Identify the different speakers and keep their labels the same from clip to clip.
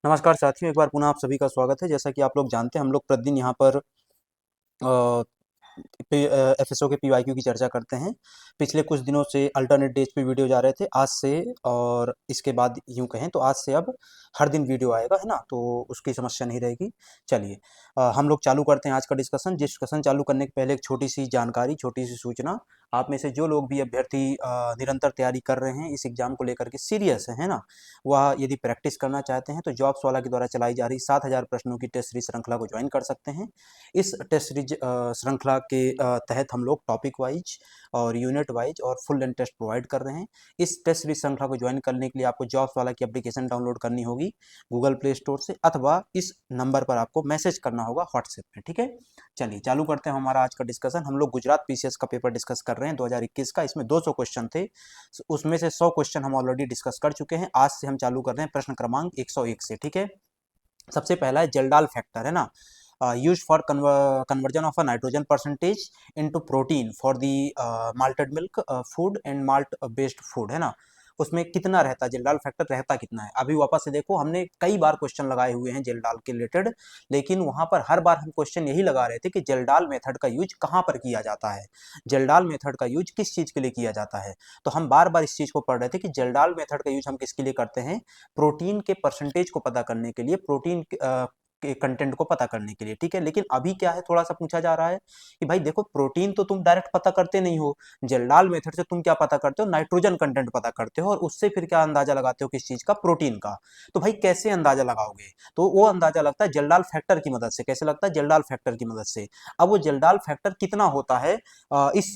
Speaker 1: नमस्कार साथियों, एक बार पुनः आप सभी का स्वागत है। जैसा कि आप लोग जानते हैं, हम लोग प्रतिदिन यहाँ पर एफएसओ के पीवाईक्यू की चर्चा करते हैं। पिछले कुछ दिनों से अल्टरनेट डेज पे वीडियो जा रहे थे। आज से और इसके बाद यूँ कहें तो आज से अब हर दिन वीडियो आएगा, है ना? तो उसकी समस्या नहीं रहेगी। चलिए हम लोग चालू करते हैं आज का डिस्कशन। डिस्कशन चालू करने के पहले एक छोटी-सी जानकारी, छोटी-सी सूचना। आप में से जो लोग भी अभ्यर्थी निरंतर तैयारी कर रहे हैं, इस एग्ज़ाम को लेकर के सीरियस हैं, है ना? वह यदि प्रैक्टिस करना चाहते हैं तो जॉब्स वाला के द्वारा चलाई जा रही 7000 प्रश्नों की टेस्ट सीरीज श्रृंखला को ज्वाइन कर सकते हैं। इस टेस्ट सीरीज श्रृंखला के तहत हम लोग टॉपिक वाइज और यूनिट वाइज और फुल लेंथ टेस्ट प्रोवाइड कर रहे हैं। इस टेस्ट सीरीज श्रृंखला को ज्वाइन करने के लिए आपको जॉब्स वाला की एप्लीकेशन डाउनलोड करनी होगी गूगल प्ले स्टोर से, अथवा इस नंबर पर आपको मैसेज करना होगा व्हाट्सएप में। ठीक है, चलिए चालू करते हैं हमारा आज का डिस्कशन। हम लोग गुजरात पीसीएस का पेपर डिस्कस कर रहे हैं 2021 का। इसमें 200 क्वेश्चन थे, उसमें से 100 क्वेश्चन हम ऑलरेडी डिस्कस कर चुके हैं। आज से हम चालू कर रहे हैं प्रश्न क्रमांक 101 से। ठीक है, सबसे पहला है जेल्डाल फैक्टर, है ना? Use for conversion of a nitrogen percentage into protein for the malted milk food and malt based food, है ना? उसमें कितना रहता है, जेल्डाल फैक्टर रहता कितना है? अभी वापस से देखो, हमने कई बार क्वेश्चन लगाए हुए हैं जेल्डाल के रिलेटेड, लेकिन वहां पर हर बार हम क्वेश्चन यही लगा रहे थे कि जेल्डाल मेथड का यूज कहां पर किया जाता है, जेल्डाल मेथड का यूज किस चीज के लिए किया जाता है। तो हम बार बार इस चीज को पढ़ रहे थे कि जेल्डाल मेथड का यूज हम किसके लिए करते हैं, प्रोटीन के परसेंटेज को पता करने के लिए, प्रोटीन के कंटेंट को पता करने के लिए। ठीक है, लेकिन अभी क्या है, थोड़ा सा पूछा जा रहा है कि भाई देखो, प्रोटीन तो तुम डायरेक्ट पता करते नहीं हो, जेल्डाल मेथड से तुम क्या पता करते हो, नाइट्रोजन कंटेंट पता करते हो, और उससे फिर क्या अंदाजा लगाते हो, किस चीज का, प्रोटीन का। तो भाई कैसे अंदाजा लगाओगे? तो वो अंदाजा लगता है जेल्डाल फैक्टर की मदद से। कैसे लगता है? जेल्डाल फैक्टर की मदद से। अब वो जेल्डाल फैक्टर कितना होता है इस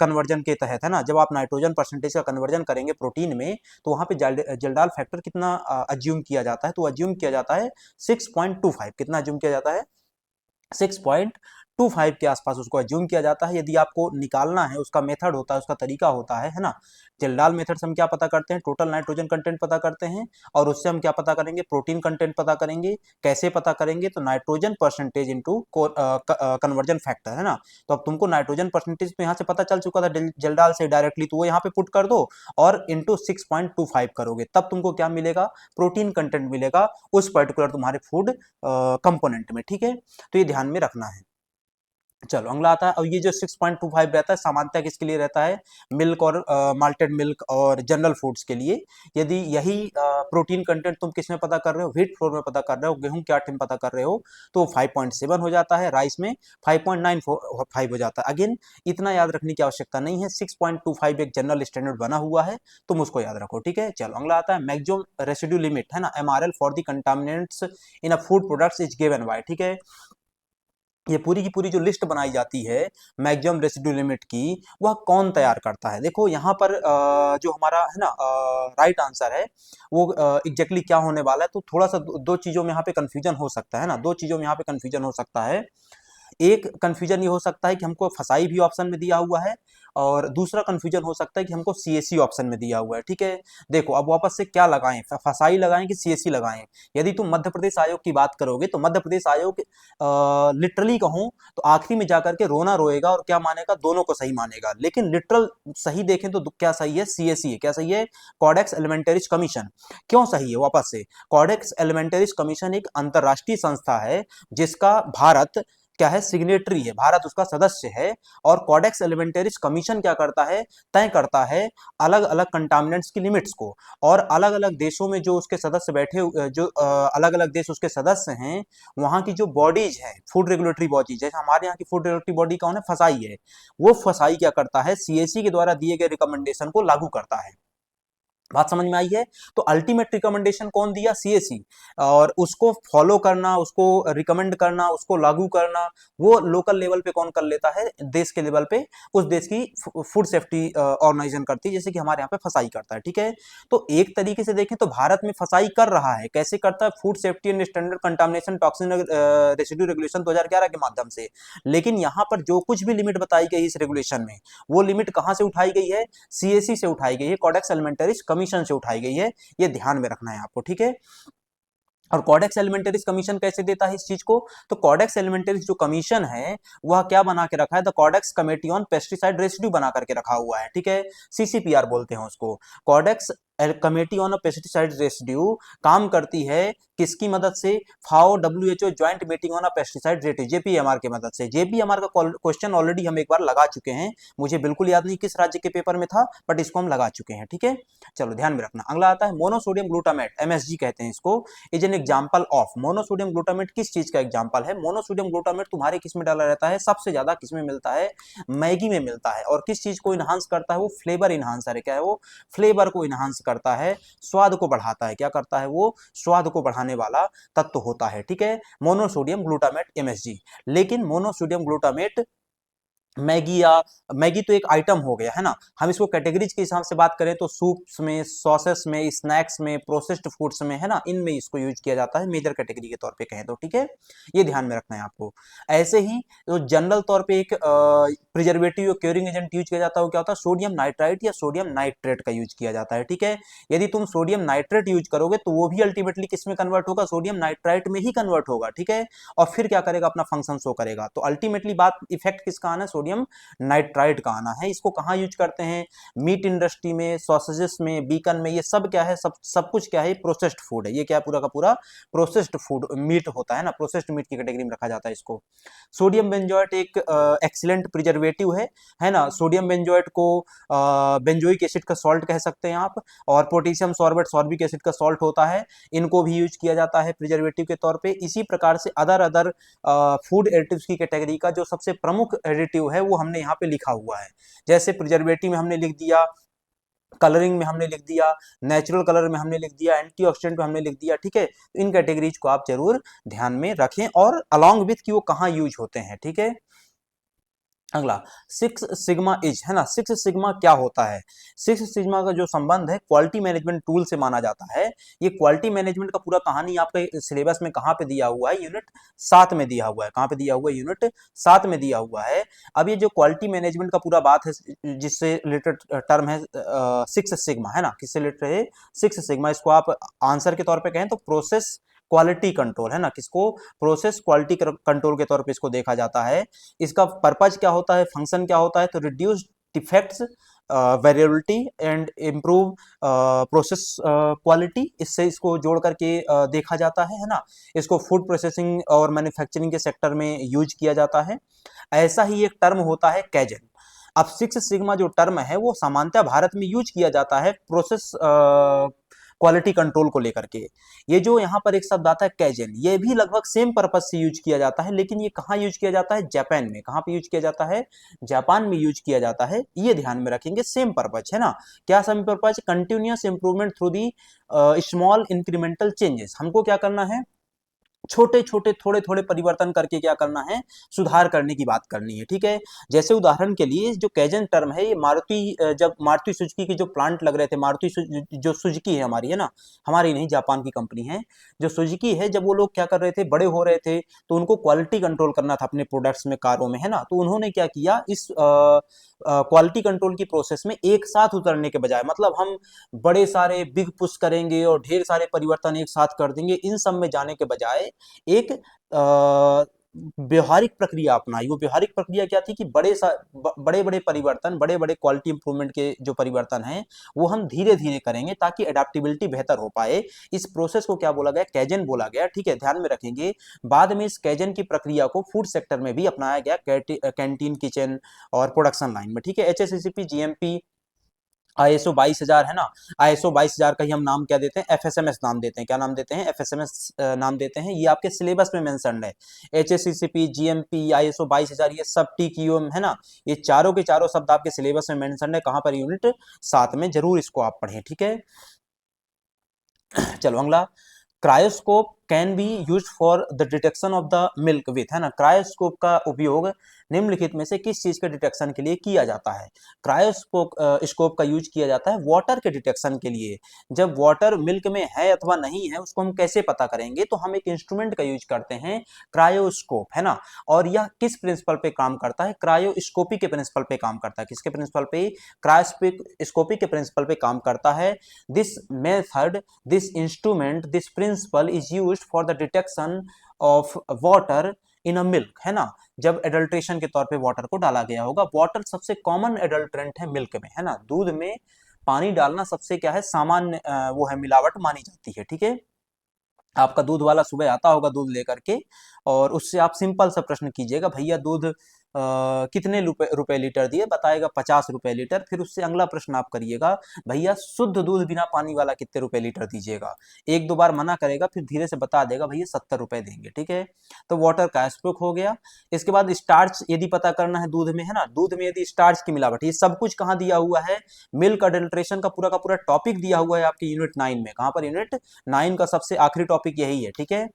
Speaker 1: कन्वर्जन के तहत, है ना? जब आप नाइट्रोजन परसेंटेज का कन्वर्जन करेंगे प्रोटीन में, तो वहां पे जेल्डाल फैक्टर कितना अज्यूम किया जाता है? तो अज्यूम किया जाता है 6.25। कितना अज्यूम किया जाता है? 6.25 के आसपास उसको अज्यूम किया जाता है। यदि आपको निकालना है, उसका मेथड होता है, उसका तरीका होता है ना? जेल्डाल मेथड से हम क्या पता करते हैं? टोटल नाइट्रोजन कंटेंट पता करते हैं, और उससे हम क्या पता करेंगे? प्रोटीन कंटेंट पता करेंगे। कैसे पता करेंगे? तो nitrogen percentage into conversion factor, है ना? तो अब तुमको नाइट्रोजन परसेंटेज तो यहाँ से पता चल चुका था जेल्डाल से डायरेक्टली, तो वो यहाँ पे पुट कर दो और इंटू 6.25 करोगे, तब तुमको क्या मिलेगा? प्रोटीन कंटेंट मिलेगा उस पर्टिकुलर तुम्हारे फूड कंपोनेंट में। ठीक है, तो ये ध्यान में रखना है। चलो अगला आता है। अब ये जो 6.25 रहता है, सामान्यतः किसके लिए रहता है? मिल्क और माल्टेड मिल्क और जनरल फूड्स के लिए। यदि यही प्रोटीन कंटेंट तुम किस में पता कर रहे हो, व्हीट फ्लोर में पता कर रहे हो, गेहूं के आटे में पता कर रहे हो, तो 5.7 हो जाता है, राइस में 5.95 हो जाता है। अगेन इतना याद रखने की आवश्यकता नहीं है, 6.25 एक जनरल स्टैंडर्ड बना हुआ है, तुम उसको याद रखो। ठीक है, चलो अगला आता है मैक्सिमम रेसिड्यू लिमिट, है ना? MRL for the contaminants in a food products is given by. ठीक है, ये पूरी की पूरी जो लिस्ट बनाई जाती है मैक्सिमम रेसिड्यू लिमिट की, वह कौन तैयार करता है? देखो यहाँ पर जो हमारा है ना राइट आंसर है, वो एग्जैक्टली क्या होने वाला है, तो थोड़ा सा दो चीजों में यहाँ पे कंफ्यूजन हो सकता है ना, दो चीजों में यहाँ पे कंफ्यूजन हो सकता है। एक कंफ्यूजन ये हो सकता है कि हमको फसाई भी ऑप्शन में दिया हुआ है, और दूसरा कंफ्यूजन हो सकता है कि हमको सीएससी ऑप्शन में दिया हुआ है। ठीक है, देखो अब वापस से क्या लगाएं, फसाई लगाएं कि सीएससी लगाएं? यदि तुम मध्य प्रदेश आयोग की बात करोगे तो मध्य प्रदेश आयोग लिटरली कहूं तो आखिरी में जाकर के रोना रोएगा और क्या मानेगा, दोनों को सही मानेगा। लेकिन लिटरल सही देखें तो क्या सही है? सीएससी है। क्या सही है? Codex alimentarius commission. क्यों सही है? वापस से, कॉडेक्स एलिमेंटरीज कमीशन एक अंतरराष्ट्रीय संस्था है जिसका भारत क्या है, सिग्नेटरी है, भारत उसका सदस्य है। और कॉडेक्स एलिमेंटरीज कमीशन क्या करता है? तय करता है अलग अलग कंटामिनेंट्स की लिमिट्स को, और अलग अलग देशों में जो उसके सदस्य बैठे, जो अलग अलग देश उसके सदस्य हैं, वहां की जो बॉडीज है, फूड रेगुलेटरी बॉडीज, जैसे हमारे यहाँ की फूड रेगुलेटरी बॉडी कौन है? फसाई है। वो फसाई क्या करता है? सीएससी के द्वारा दिए गए रिकमेंडेशन को लागू करता है। बात समझ में आई है? तो अल्टीमेट रिकमेंडेशन कौन दिया? सीएससी। और उसको फॉलो करना, उसको रिकमेंड करना, उसको लागू करना, वो लोकल लेवल पे कौन कर लेता है? देश के लेवल पे उस देश की फूड सेफ्टी ऑर्गेनाइजेशन करती है, जैसे कि हमारे यहाँ पे फसाई करता है। ठीक है, तो एक तरीके से देखें तो भारत में फसाई कर रहा है। कैसे करता है? Food safety and standard contamination toxin residue regulation 2011 के माध्यम से। लेकिन यहाँ पर जो कुछ भी लिमिट बताई गई इस रेगुलेशन में, वो लिमिट कहाँ से उठाई गई है? सीएससी से उठाई गई है, कॉडेक्स एलिमेंटरीज कमीशन से उठाई गई है। ये ध्यान में रखना है आपको। ठीक है, और कॉडेक्स एलिमेंटरीज कमीशन कैसे देता है इस चीज को? तो कॉडेक्स एलिमेंटरीज जो कमीशन है, वह क्या बना के रखा है? The Codex committee on pesticide residue बना करके रखा हुआ है। ठीक है, सीसीपीआर बोलते हैं उसको। Codex committee on pesticide residue काम करती है किसकी मदद से, FAO WHO joint meeting on pesticide residue, JPMR की मदद से। जेपीएमआर का क्वेश्चन ऑलरेडी हम एक बार लगा चुके हैं, मुझे बिल्कुल याद नहीं किस राज्य के पेपर में था, बट इसको हम लगा चुके हैं, ठीक है। चलो ध्यान में रखना। अगला आता है मोनोसोडियम ग्लूटामेट, एमएसजी कहते हैं इसको, is an example of. Monosodium glutamate किस चीज का एग्जांपल है? मोनोसोडियम ग्लूटामेट तुम्हारे किस में डाला रहता है? सबसे ज्यादा किस में मिलता है? मैगी में मिलता है। और किस चीज को इनहांस करता है? वो फ्लेवर इनहांसर है। क्या है वो? फ्लेवर को इनहांस करता है, स्वाद को बढ़ाता है। क्या करता है वो? स्वाद को बढ़ाने वाला तत्व होता है, ठीक है, मोनोसोडियम ग्लूटामेट, एमएसजी। लेकिन मोनोसोडियम ग्लूटामेट मैगी तो एक आइटम हो गया है ना, हम इसको कैटेगरीज के हिसाब से बात करें तो सूप्स में, सॉसेस में, स्नैक्स में, प्रोसेस्ड फूड्स में, है ना, इनमें इसको यूज किया जाता है मेजर कैटेगरी के तौर पे कहें तो, ठीक है, ये ध्यान में रखना है आपको। ऐसे ही तो जनरल तौर पे एक प्रिजर्वेटिव या क्योरिंग एजेंट यूज किया जाता है, वो क्या होता है? सोडियम नाइट्राइट या सोडियम नाइट्रेट का यूज किया जाता है, ठीक है। यदि तुम सोडियम नाइट्रेट यूज करोगे तो वो भी अल्टीमेटली किस में कन्वर्ट होगा? सोडियम नाइट्राइट में ही कन्वर्ट होगा, ठीक है, और फिर क्या करेगा? अपना फंक्शन शो करेगा। तो अल्टीमेटली बात इफेक्ट किसका आना है? सोडियम नाइट्राइट का आना है। इसको कहाँ यूज करते हैं? मीट इंडस्ट्री में, सॉसेजेस में, बीकन में, ये सब क्या है? सब कुछ क्या है? प्रोसेस्ड फूड है। ये क्या है? पूरा का पूरा प्रोसेस्ड फूड मीट होता है ना, प्रोसेस्ड मीट की कैटेगरी में रखा जाता है इसको। सोडियम बेंजोएट एक एक्सीलेंट प्रिजर्वेटिव है ना। सोडियम बेंजोएट को बेंजोइक एसिड का सॉल्ट कह सकते हैं आप, और पोटेशियम सॉर्बेट सॉर्बिक एसिड का सॉल्ट होता है, इनको भी यूज किया जाता है प्रिजर्वेटिव के तौर पे। इसी प्रकार से अदर फूड एडिटिव्स की कैटेगरी का जो सबसे प्रमुख एडिटिव है वो हमने यहाँ पे लिखा हुआ है। जैसे प्रिजर्वेटिव में हमने लिख दिया, कलरिंग में हमने लिख दिया, नेचुरल कलर में हमने लिख दिया, एंटीऑक्सीडेंट में हमने लिख दिया, ठीक है। तो इन कैटेगरीज को आप जरूर ध्यान में रखें, और अलॉन्ग विथ कि वो कहाँ यूज होते हैं, ठीक है। अगला सिक्स सिग्मा इज, है ना। सिक्स सिग्मा क्या होता है? सिक्स सिग्मा का जो संबंध है क्वालिटी मैनेजमेंट टूल से माना जाता है। ये क्वालिटी मैनेजमेंट का पूरा कहानी आपके सिलेबस में कहाँ पे दिया हुआ है? यूनिट 7 में दिया हुआ है। कहाँ पे दिया हुआ है? यूनिट 7 में दिया हुआ है। अब ये जो क्वालिटी मैनेजमेंट का पूरा बात है, जिससे रिलेटेड टर्म है सिक्स सिग्मा, है ना, किससे रिलेटेड है? Six sigma. इसको आप आंसर के तौर पे कहें तो प्रोसेस क्वालिटी कंट्रोल, है ना, किसको? प्रोसेस क्वालिटी कंट्रोल के तौर पे इसको देखा जाता है। इसका पर्पज क्या होता है? फंक्शन क्या होता है? तो reduce defects, variability and improve process quality, इससे इसको जोड़ करके देखा जाता है ना। इसको फूड प्रोसेसिंग और मैन्युफैक्चरिंग के सेक्टर में यूज किया जाता है। ऐसा ही एक टर्म होता है कैजन। अब सिक्स सिग्मा जो टर्म है वो सामान्यतः भारत में यूज किया जाता है प्रोसेस क्वालिटी कंट्रोल को लेकर के। ये जो यहाँ पर एक शब्द आता है कैजन, ये भी लगभग सेम पर्पज से यूज किया जाता है, लेकिन ये कहाँ यूज किया जाता है? जापान में। कहाँ पे यूज किया जाता है? जापान में यूज किया जाता है। ये ध्यान में रखेंगे, सेम पर्पज है ना। क्या same purpose? Continuous improvement through the small incremental changes. हमको क्या करना है? छोटे छोटे थोड़े थोड़े परिवर्तन करके क्या करना है? सुधार करने की बात करनी है, ठीक है। जैसे उदाहरण के लिए जो कैजन टर्म है, ये मारुति, जब मारुति सुजुकी के जो प्लांट लग रहे थे, जो सुजुकी है हमारी, है ना, हमारी नहीं, जापान की कंपनी है, जो सुजुकी है, जब वो लोग क्या कर रहे थे? बड़े हो रहे थे, तो उनको क्वालिटी कंट्रोल करना था अपने प्रोडक्ट्स में, कारों में, है ना। तो उन्होंने क्या किया? इस क्वालिटी कंट्रोल की प्रोसेस में एक साथ उतरने के बजाय, मतलब हम बड़े सारे बिग पुश करेंगे और ढेर सारे परिवर्तन एक साथ कर देंगे, इन सब में जाने के बजाय एक व्यवहारिक प्रक्रिया अपनाई। वो व्यवहारिक प्रक्रिया क्या थी कि बड़े बड़े परिवर्तन, बड़े बड़े क्वालिटी इंप्रूवमेंट के जो परिवर्तन हैं वो हम धीरे धीरे करेंगे ताकि एडेप्टेबिलिटी बेहतर हो पाए। इस प्रोसेस को क्या बोला गया? कैजन बोला गया, ठीक है, ध्यान में रखेंगे। बाद में इस कैजन की प्रक्रिया को फूड सेक्टर में भी अपनाया गया, कैंटीन, किचन और प्रोडक्शन लाइन में, ठीक है। HACCP, GMP, ISO 22000, है ना। ISO 22000 का ही हम नाम क्या देते हैं? FSMS नाम देते हैं। क्या नाम देते हैं? FSMS नाम देते हैं। ये आपके सिलेबस में मेंशन्ड है। HACCP, GMP, ISO 22000, ये सब TQM, है ना, ये चारों के चारों शब्द आपके सिलेबस में मेंशन्ड है। कहां पर? यूनिट 7 में। जरूर इसको आप पढ़ें, ठीक है। चलो अगला, cryoscope can be use for the detection of the milk with, है ना। क्रायोस्कोप का उपयोग निम्नलिखित में से किस चीज के डिटेक्शन के लिए किया जाता है? स्कोप का यूज किया जाता है वाटर के डिटेक्शन के लिए। जब वाटर मिल्क में है अथवा नहीं है, उसको हम कैसे पता करेंगे? तो हम एक इंस्ट्रूमेंट का यूज करते हैं, क्रायोस्कोप, है ना। और यह किस प्रिंसिपल पे काम करता है? क्रायोस्कोपी के प्रिंसिपल पे काम करता है। किसके प्रिंसिपल पे? क्रायोस्कोपी के प्रिंसिपल पे काम करता है। This method, this instrument, this principle is used for the detection of water in a milk, है ना। जब एडल्ट्रेशन के तौर पे वाटर को डाला गया होगा, वाटर सबसे कॉमन एडल्ट्रेंट है मिल्क में, है ना, दूध में पानी डालना सबसे क्या है सामान्य वो है मिलावट मानी जाती है। ठीक है, आपका दूध वाला सुबह आता होगा दूध लेकर के, और उससे आप सिंपल सा प्रश्न कीजिएगा, भैया दूध कितने रुपए लीटर दिए, बताएगा 50 रुपए लीटर। फिर उससे अगला प्रश्न आप करिएगा, भैया शुद्ध दूध बिना पानी वाला कितने रुपए लीटर दीजिएगा। एक दो बार मना करेगा, फिर धीरे से बता देगा भैया 70 रुपए देंगे। ठीक है, तो वाटर का स्ट्रोक हो गया। इसके बाद स्टार्च यदि पता करना है दूध में, है ना, दूध में यदि स्टार्च की मिलावट, ये सब कुछ कहाँ दिया हुआ है, मिल्क अडल्ट्रेशन का पूरा टॉपिक दिया हुआ है आपके यूनिट 9 में। कहाँ पर, यूनिट 9 का सबसे आखिरी टॉपिक यही है। ठीक है,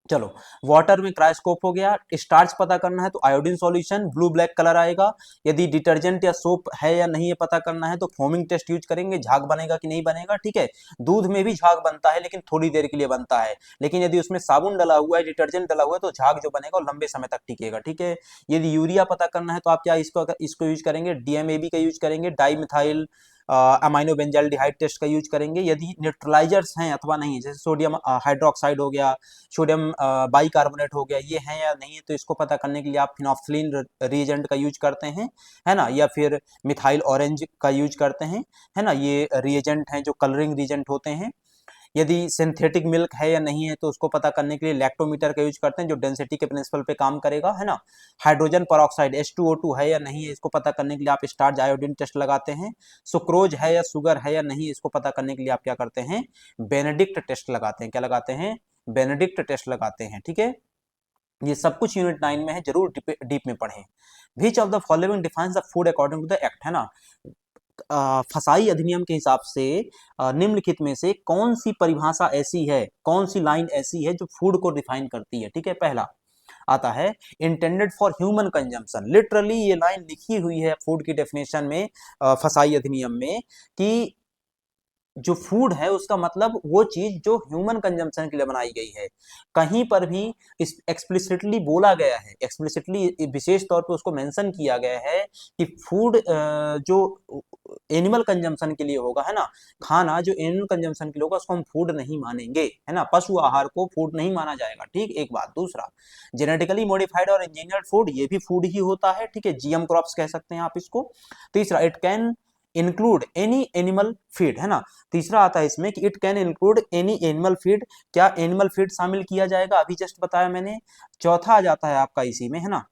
Speaker 1: चलो, वाटर में क्रायोस्कोप हो गया। स्टार्च पता करना है तो iodine solution blue black colour आएगा। यदि डिटर्जेंट या सोप है या नहीं है पता करना है तो फोमिंग टेस्ट यूज करेंगे, झाग बनेगा कि नहीं बनेगा। ठीक है, दूध में भी झाग बनता है लेकिन थोड़ी देर के लिए बनता है, लेकिन यदि उसमें साबुन डला हुआ है, डिटर्जेंट डला हुआ है, तो झाग जो बनेगा वो लंबे समय तक टिकेगा। ठीक है, यदि यूरिया पता करना है तो आप क्या इसको यूज करेंगे, डीएमएबी का यूज करेंगे, dimethylaminobenzaldehyde test का यूज करेंगे। यदि न्यूट्रलाइजर्स हैं अथवा नहीं है, जैसे सोडियम हाइड्रोक्साइड हो गया, सोडियम बाइकार्बोनेट हो गया, ये है या नहीं है, तो इसको पता करने के लिए आप फिनोल्फिन रिएजेंट का यूज करते हैं, है ना, या फिर मिथाइल ऑरेंज का यूज करते हैं, है ना, ये रिएजेंट हैं जो कलरिंग रिएजेंट होते हैं। यदि सिंथेटिक मिल्क है या नहीं है तो उसको पता करने के लिए लैक्टोमीटर का यूज करते हैं, जो डेंसिटी के प्रिंसिपल पे काम करेगा, है ना। हाइड्रोजन पेरोक्साइड H2O2 है या नहीं है, इसको पता करने के लिए आप स्टार्च आयोडीन टेस्ट लगाते हैं। सुक्रोज है या शुगर है या नहीं, इसको पता करने के लिए आप क्या करते हैं, बेनेडिक्ट टेस्ट लगाते हैं। क्या लगाते हैं, बेनेडिक्ट टेस्ट लगाते हैं। ठीक है, ये सब कुछ यूनिट 9 में है, जरूर डीप में पढ़ें। Which of the following defines the food according to the act, है ना, फसाई अधिनियम के हिसाब से निम्नलिखित में से कौन सी परिभाषा ऐसी है, कौन सी लाइन ऐसी है जो फूड को डिफाइन करती है। ठीक है, पहला आता है intended for human consumption. Literally ये लाइन लिखी हुई है फूड की डेफिनेशन में, फसाई अधिनियम में, कि जो फूड है उसका मतलब वो चीज जो ह्यूमन कंजम्पशन के लिए बनाई गई है। कहीं पर भी इस एक्सप्लिसिटली बोला गया है, एक्सप्लिसिटली विशेष तौर पे उसको मेंशन किया गया है कि फूड जो एनिमल कंजम्पशन के लिए होगा, है ना, खाना जो एनिमल कंजम्पशन के लिए होगा उसको हम फूड नहीं मानेंगे, है ना, पशु आहार को फूड नहीं माना जाएगा। ठीक, एक बात। दूसरा, जेनेटिकली मॉडिफाइड और इंजीनियर्ड फूड, ये भी फूड ही होता है। ठीक है, जीएम क्रॉप्स कह सकते हैं आप इसको। तीसरा, it can include any animal feed, है ना। तीसरा आता है इसमें कि it can include any animal feed, क्या एनिमल फीड शामिल किया जाएगा, अभी जस्ट बताया मैंने। चौथा आ जाता है आपका इसी में, है ना,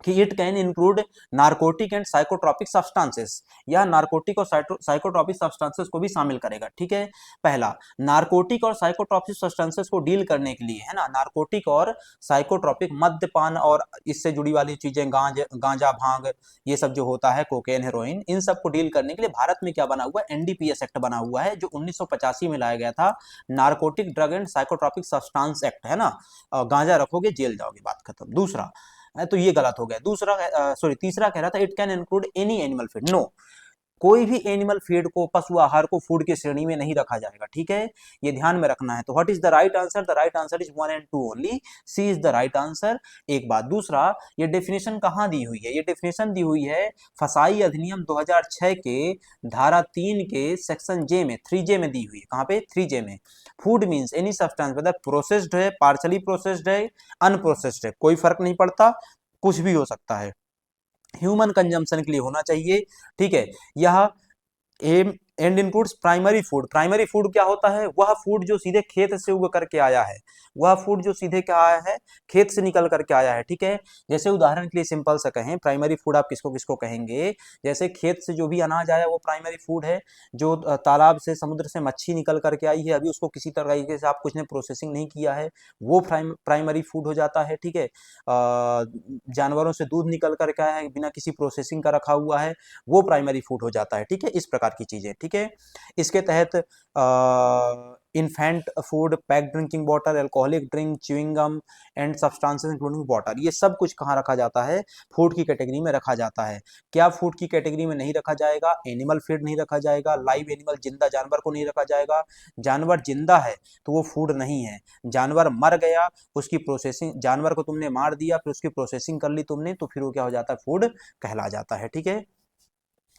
Speaker 1: कि it can include narcotic and psychotropic substances, या नार्कोटिक और साइकोट्रॉपिक सब्सटेंसेस को भी शामिल करेगा। ठीक है, पहला, नार्कोटिक और साइकोट्रॉपिक सब्सटेंसेस को डील करने के लिए, है ना, नार्कोटिक और साइकोट्रॉपिक, मद्यपान और इससे जुड़ी वाली चीजें, गांजा भांग, ये सब जो होता है, कोकेन हेरोइन, इन सब को डील करने के लिए भारत में क्या बना हुआ है, एनडीपीएस एक्ट बना हुआ है, जो 1985 में लाया गया था, narcotic drug and psychotropic substance act, है ना। गांजा रखोगे जेल जाओगे, बात खत्म। दूसरा, तो ये गलत हो गया। दूसरा सॉरी, तीसरा कह रहा था it can include any animal feed, no, कोई भी एनिमल फीड को, पशु आहार को फूड की श्रेणी में नहीं रखा जाएगा। ठीक है, ये ध्यान में रखना है। तो what is the right answer, the right answer is 1 and 2 only, C is the right answer. एक बात। दूसरा, ये डेफिनेशन कहाँ दी हुई है, ये डेफिनेशन दी हुई है फसाई अधिनियम 2006 के धारा 3 के सेक्शन जे में, 3J में दी हुई है। कहाँ पे, 3J में। Food means any substance whether processed है, पार्शली प्रोसेस्ड है, अनप्रोसेस्ड है, कोई फर्क नहीं पड़ता, कुछ भी हो सकता है, ह्यूमन कंजम्पशन के लिए होना चाहिए। ठीक है, यह um and includes primary food. Primary food क्या होता है, वह फूड जो सीधे खेत से उग करके आया है, वह फूड जो सीधे क्या आया है, खेत से निकल करके आया है। ठीक है, जैसे उदाहरण के लिए सिंपल सा कहें, प्राइमरी फूड आप किसको किसको कहेंगे, जैसे खेत से जो भी अनाज आया वो प्राइमरी फूड है। जो तालाब से, समुद्र से मच्छी निकल करके आई है, अभी उसको किसी तरीके से आप कुछ ने प्रोसेसिंग नहीं किया है, वो प्राइमरी फूड हो जाता है। ठीक है, जानवरों से दूध निकल करके आया है, बिना किसी प्रोसेसिंग का रखा हुआ है, वो प्राइमरी फूड हो जाता है। ठीक है, इस प्रकार की चीजें। ठीक है, इसके तहत infant food, pack drinking water, alcoholic drink, chewing gum and substances including water, ये सब कुछ कहाँ रखा जाता है, फूड की कैटेगरी में रखा जाता है। क्या फूड की कैटेगरी में नहीं रखा जाएगा, एनिमल फीड नहीं रखा जाएगा, लाइव एनिमल, जिंदा जानवर को नहीं रखा जाएगा। जानवर जिंदा है तो वो फूड नहीं है, जानवर मर गया, उसकी प्रोसेसिंग, जानवर को तुमने मार दिया फिर उसकी प्रोसेसिंग कर ली तुमने, तो फिर वो क्या हो जाता है, फूड कहला जाता है। ठीक है,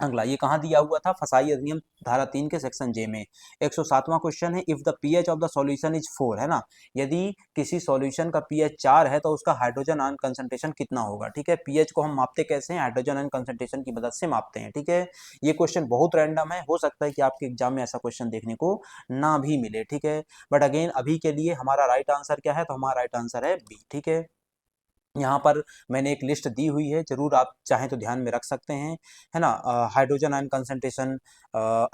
Speaker 1: अगला ये कहाँ दिया हुआ था, फसाई अधिनियम धारा 3 के सेक्शन जे में। 107वां क्वेश्चन है, if the pH of the solution is 4, है ना, यदि किसी सॉल्यूशन का पीएच 4 है तो उसका हाइड्रोजन आयन कंसंट्रेशन कितना होगा। ठीक है, पीएच को हम मापते कैसे हैं, हाइड्रोजन आयन कंसंट्रेशन की मदद से मापते हैं। ठीक है, ये क्वेश्चन बहुत रैंडम है, हो सकता है कि आपके एग्जाम में ऐसा क्वेश्चन देखने को ना भी मिले। ठीक है, बट अगेन अभी के लिए हमारा राइट आंसर क्या है, तो हमारा राइट आंसर है बी। ठीक है, यहाँ पर मैंने एक लिस्ट दी हुई है, जरूर आप चाहें तो ध्यान में रख सकते हैं, है ना। हाइड्रोजन आयन कंसंट्रेशन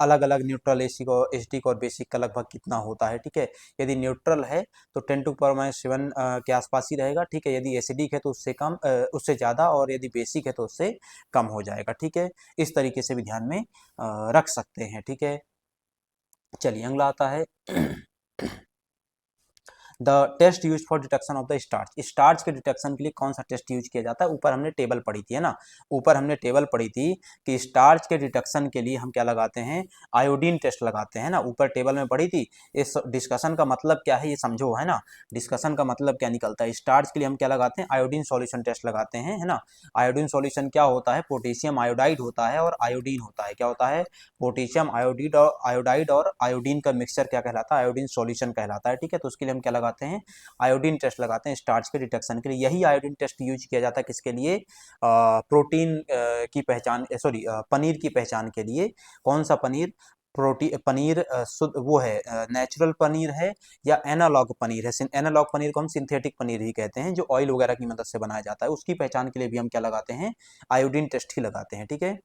Speaker 1: अलग अलग न्यूट्रल, एसिड और एसिडिक और बेसिक का लगभग कितना होता है। ठीक है, यदि न्यूट्रल है तो 10⁻⁷ के आसपास ही रहेगा। ठीक है, यदि एसिडिक है तो उससे कम, उससे ज़्यादा, और यदि बेसिक है तो उससे कम हो जाएगा। ठीक है, इस तरीके से भी ध्यान में रख सकते हैं। ठीक है, चलिए अगला आता है the test use for detection of the starch. Starch के डिटेक्शन के लिए कौन सा टेस्ट यूज किया जाता है। ऊपर हमने टेबल पढ़ी थी, है ना, ऊपर हमने टेबल पढ़ी थी कि स्टार्च के डिटेक्शन के लिए हम क्या लगाते हैं, आयोडीन टेस्ट लगाते हैं ना, ऊपर टेबल में पढ़ी थी। इस डिस्कशन का मतलब क्या है ये समझो, है ना, डिस्कशन का मतलब क्या निकलता है। स्टार्च के लिए हम क्या लगाते हैं, आयोडीन सॉल्यूशन टेस्ट लगाते हैं, है ना। आयोडीन सॉल्यूशन क्या होता है, पोटेशियम आयोडाइड होता है और आयोडीन होता है। क्या होता है, पोटेशियम आयोडाइड और आयोडीन का मिक्सचर क्या कहलाता है, आयोडीन सॉल्यूशन कहलाता है। ठीक है, तो उसके लिए हम क्या लगाते हैं, आयोडीन टेस्ट लगाते हैं स्टार्च के डिटेक्शन के लिए। यही आयोडीन टेस्ट यूज किया जाता है किसके लिए, प्रोटीन की पहचान, सॉरी पनीर की पहचान के लिए। कौन सा पनीर, प्रोटीन पनीर शुद्ध वो है, नेचुरल पनीर है या एनालॉग पनीर है। एनालॉग पनीर को हम सिंथेटिक पनीर ही कहते हैं, जो ऑयल वगैरह की मदद से बनाया जाता है। उसकी पहचान के लिए भी हम क्या लगाते हैं, आयोडीन टेस्ट ही लगाते हैं। ठीक है,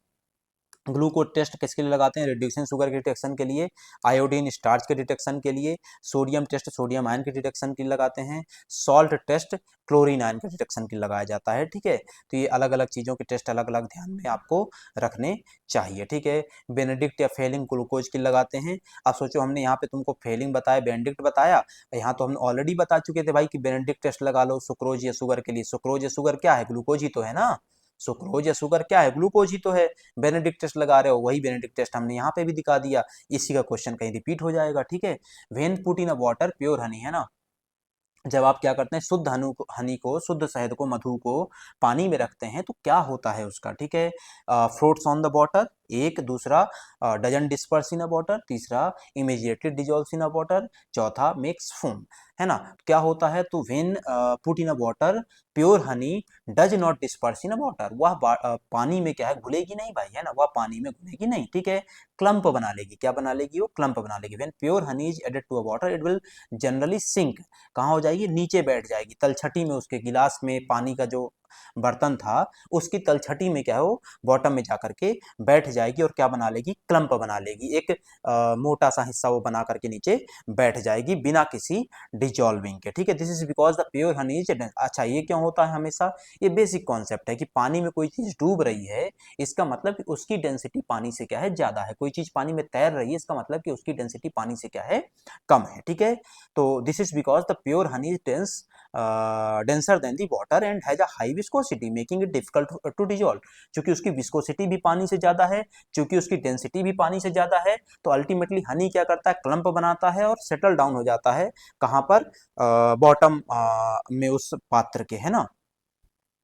Speaker 1: ग्लूकोज टेस्ट किसके लिए लगाते हैं, रिड्यूसिंग शुगर के डिटेक्शन के लिए, आयोडीन स्टार्च के डिटेक्शन के लिए, सोडियम टेस्ट सोडियम आयन के डिटेक्शन के लिए लगाते हैं, सॉल्ट टेस्ट क्लोरीन आयन के डिटेक्शन के लिए लगाया जाता है। ठीक है, तो ये अलग अलग चीज़ों के टेस्ट अलग अलग ध्यान में आपको रखने चाहिए। ठीक है, बेनेडिक्ट या फेलिंग ग्लूकोज के लिए लगाते हैं। अब सोचो हमने यहाँ पे तुमको फेलिंग बताया, बेनेडिक्ट बताया, यहाँ तो हमने ऑलरेडी बता चुके थे भाई कि बेनेडिक्ट टेस्ट लगा लो सुक्रोज या शुगर के लिए। सुक्रोज या शुगर क्या है, ग्लूकोज ही तो है ना, सुक्रोज या शुगर क्या है, ग्लूकोज ही तो है। बेनेडिक्ट टेस्ट लगा रहे हो, वही बेनेडिक्ट टेस्ट हमने यहाँ पे भी दिखा दिया, इसी का क्वेश्चन कहीं रिपीट हो जाएगा। ठीक है, when put in a water pure Honey, है ना, जब आप क्या करते हैं, शुद्ध हनी को, शुद्ध शहद को, मधु को पानी में रखते हैं तो क्या होता है उसका। ठीक है, फ्लोट्स ऑन द वाटर, एक, दूसरा doesn't disperse in a water, तीसरा immediately dissolves in a water, चौथा मेक्स फोम, है ना। क्या होता है, तो when put in a water pure honey does not disperse in a water, वह पानी में क्या है, घुलेगी नहीं भाई, है ना, वह पानी में घुलेगी नहीं। ठीक है, क्लम्प बना लेगी, क्या बना लेगी, वो क्लम्प बना लेगी। When pure honey is added to a water it will generally sink, कहाँ हो जाएगी, नीचे बैठ जाएगी, तलछटी में, उसके गिलास में पानी का जो बर्तन था उसकी तलछटी में क्या है, वो बॉटम में जाकर के बैठ जाएगी और क्या बना लेगी, क्लम्प बना लेगी, एक मोटा सा हिस्सा वो बना करके नीचे बैठ जाएगी बिना किसी डिजॉल्विंग के। ठीक है, this is because the pure honey is, अच्छा ये क्यों होता है हमेशा, ये बेसिक कॉन्सेप्ट है कि पानी में कोई चीज डूब रही है, इसका मतलब कि उसकी डेंसिटी पानी से क्या है, ज्यादा है। कोई चीज पानी में तैर रही है, इसका मतलब कि उसकी डेंसिटी पानी से क्या है, कम है। ठीक है, तो this is because the pure honey is denser than the water and has a high viscosity making it difficult to dissolve. क्योंकि उसकी विस्कोसिटी भी पानी से ज्यादा है, क्योंकि उसकी डेंसिटी भी पानी से ज्यादा है, तो अल्टीमेटली हनी क्या करता है, क्लम्प बनाता है और सेटल डाउन हो जाता है कहाँ पर, बॉटम में उस पात्र के, है ना,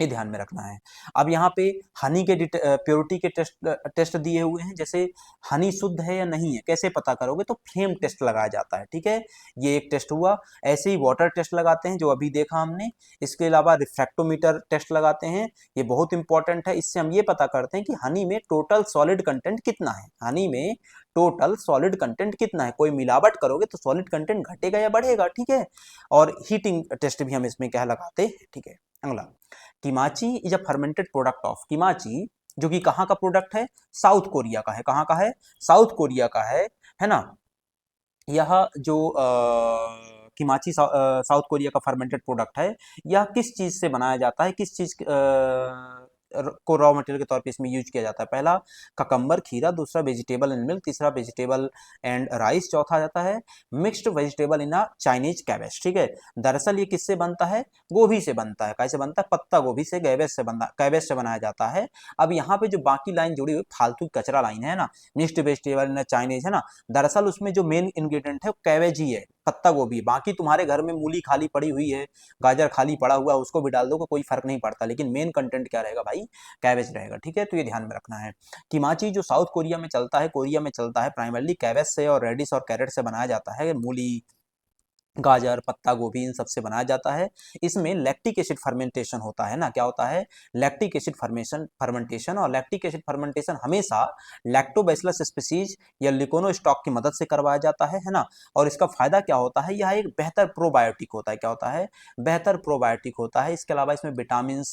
Speaker 1: ये ध्यान में रखना है। अब यहाँ पे हनी के प्योरिटी के टेस्ट दिए हुए हैं, जैसे हनी शुद्ध है या नहीं है कैसे पता करोगे, तो फ्लेम टेस्ट लगाया जाता है। ठीक है, ये एक टेस्ट हुआ। ऐसे ही वाटर टेस्ट लगाते हैं जो अभी देखा हमने। इसके अलावा रिफ्रैक्टोमीटर टेस्ट लगाते हैं, ये बहुत इंपॉर्टेंट है। इससे हम ये पता करते हैं कि हनी में टोटल सॉलिड कंटेंट कितना है, हनी में टोटल सॉलिड कंटेंट कितना है। कोई मिलावट करोगे तो सॉलिड कंटेंट घटेगा या बढ़ेगा। ठीक है, और हीटिंग टेस्ट भी हम इसमें क्या लगाते हैं। ठीक है, अगला kimchi is a fermented product of, kimchi जो कि कहाँ का प्रोडक्ट है, साउथ कोरिया का है। कहाँ का है, साउथ कोरिया का है ना। यह जो किमाची साउथ कोरिया का फर्मेंटेड प्रोडक्ट है, यह किस चीज से बनाया जाता है, किस चीज को रॉ मटेरियल के तौर पे इसमें यूज किया जाता है। पहला ककम्बर खीरा, दूसरा वेजिटेबल एंड मिल्क, तीसरा वेजिटेबल एंड राइस, चौथा आ जाता है mixed vegetable in a Chinese cabbage. ठीक है, दरअसल ये किससे बनता है, गोभी से बनता है। कैसे बनता है, पत्ता गोभी से, कैबेज से बनाया जाता है। अब यहाँ पे जो बाकी लाइन जुड़ी हुई फालतू कचरा लाइन है ना, mixed vegetable in a Chinese, है ना, दरअसल उसमें जो मेन इंग्रेडिएंट है वो कैबेज ही है, पत्ता गोभी, बाकी तुम्हारे घर में मूली खाली पड़ी हुई है, गाजर खाली पड़ा हुआ है, उसको भी डाल दो, कोई फर्क नहीं पड़ता, लेकिन मेन कंटेंट क्या रहेगा भाई, कैबेज रहेगा। ठीक है, तो ये ध्यान में रखना है। किमाची जो साउथ कोरिया में चलता है, कोरिया में चलता है, प्राइमरली कैबेज से और रेडिश और कैरेट से बनाया जाता है, मूली, गाजर, पत्ता गोभी, इन सब से बनाया जाता है। इसमें लैक्टिक एसिड फर्मेंटेशन होता है ना, क्या होता है, लैक्टिक एसिड फर्मेंटेशन, और लैक्टिक एसिड फर्मेंटेशन हमेशा लैक्टोबैसिलस स्पीसीज या लिकोनोस्टॉक की मदद से करवाया जाता है ना। और इसका फायदा क्या होता है, यह एक बेहतर प्रोबायोटिक होता है, क्या होता है, बेहतर प्रोबायोटिक होता है। इसके अलावा इसमें विटामिन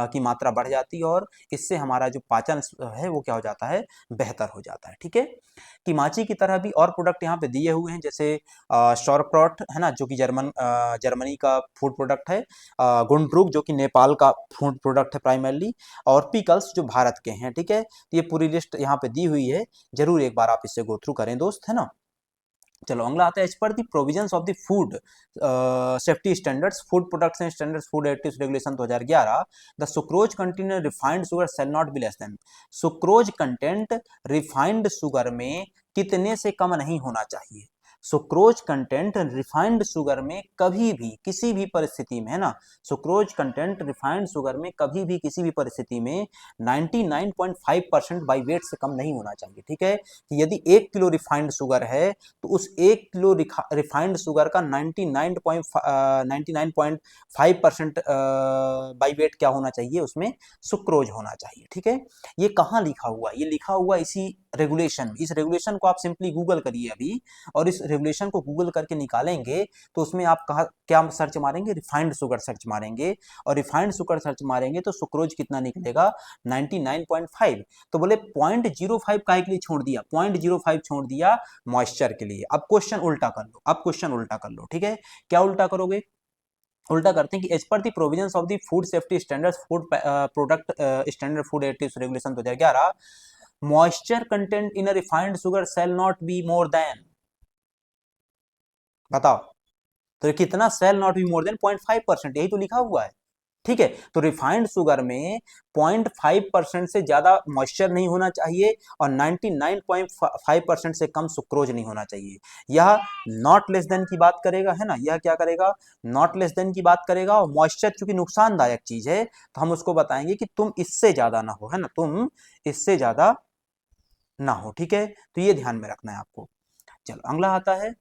Speaker 1: की मात्रा बढ़ जाती है और इससे हमारा जो पाचन है वो क्या हो जाता है, बेहतर हो जाता है। ठीक है, किमाची की तरह भी और प्रोडक्ट यहाँ पे दिए हुए हैं, जैसे शॉरप्रॉट है ना, जो कि जर्मनी का फूड प्रोडक्ट है, गुंड्रुक जो कि नेपाल का फूड प्रोडक्ट है प्राइमरली, और पिकल्स जो भारत के हैं। ठीक है, तो ये पूरी लिस्ट यहाँ पे दी हुई है, जरूर एक बार आप इससे गो थ्रू करें दोस्त, है ना। चलो अगला आता है, as per the provisions of the food safety standards, food products and standards, food additives regulation 2011, the sucrose content refined sugar shall not be less than, sucrose content refined sugar में कितने से कम नहीं होना चाहिए। सुक्रोज कंटेंट रिफाइंड शुगर में कभी भी किसी भी परिस्थिति में, है ना, सुक्रोज कंटेंट रिफाइंड शुगर में कभी भी किसी भी परिस्थिति में 99.5% बाई वेट से कम नहीं होना चाहिए। ठीक है, कि यदि 1 किलो रिफाइंड शुगर है तो उस 1 किलो रिफाइंड शुगर का 99.5% बाई वेट क्या होना चाहिए, उसमें सुक्रोज होना चाहिए। ठीक है, ये कहाँ लिखा हुआ है, ये लिखा हुआ इसी रेगुलेशन, इस रेगुलेशन को आप सिंपली गूगल करिए अभी, और इस रेगुलेशन को गूगल करके निकालेंगे तो उसमें आप कहा क्या सर्च मारेंगे, रिफाइंड शुगर सर्च मारेंगे, और रिफाइंड शुगर सर्च मारेंगे तो सुक्रोज कितना निकलेगा, 99.5। तो बोले 0.05 काहे के लिए छोड़ दिया, 0.05 छोड़ दिया मॉइस्चर के लिए। अब क्वेश्चन उल्टा कर लो, अब क्वेश्चन उल्टा कर लो। ठीक है, क्या उल्टा करोगे, उल्टा करते हैं कि as per the provisions of the food safety standards, food product standard food additives regulation 2011, moisture content in a refined sugar shall not be more than, बताओ, तो कितना, shall not be more than 0.5%, यही तो लिखा हुआ है। ठीक है, तो रिफाइंड शुगर में 0.5% से ज्यादा मॉइस्चर नहीं होना चाहिए और 99.5% से कम सुक्रोज नहीं होना चाहिए। यह नॉट लेस देन की बात करेगा, है ना, यह क्या करेगा, नॉट लेस देन की बात करेगा, और मॉइस्चर चूंकि नुकसानदायक चीज है तो हम उसको बताएंगे कि तुम इससे ज्यादा ना हो, है ना, तुम इससे ज्यादा ना हो। ठीक है, तो ये ध्यान में रखना है आपको। चलो अगला आता है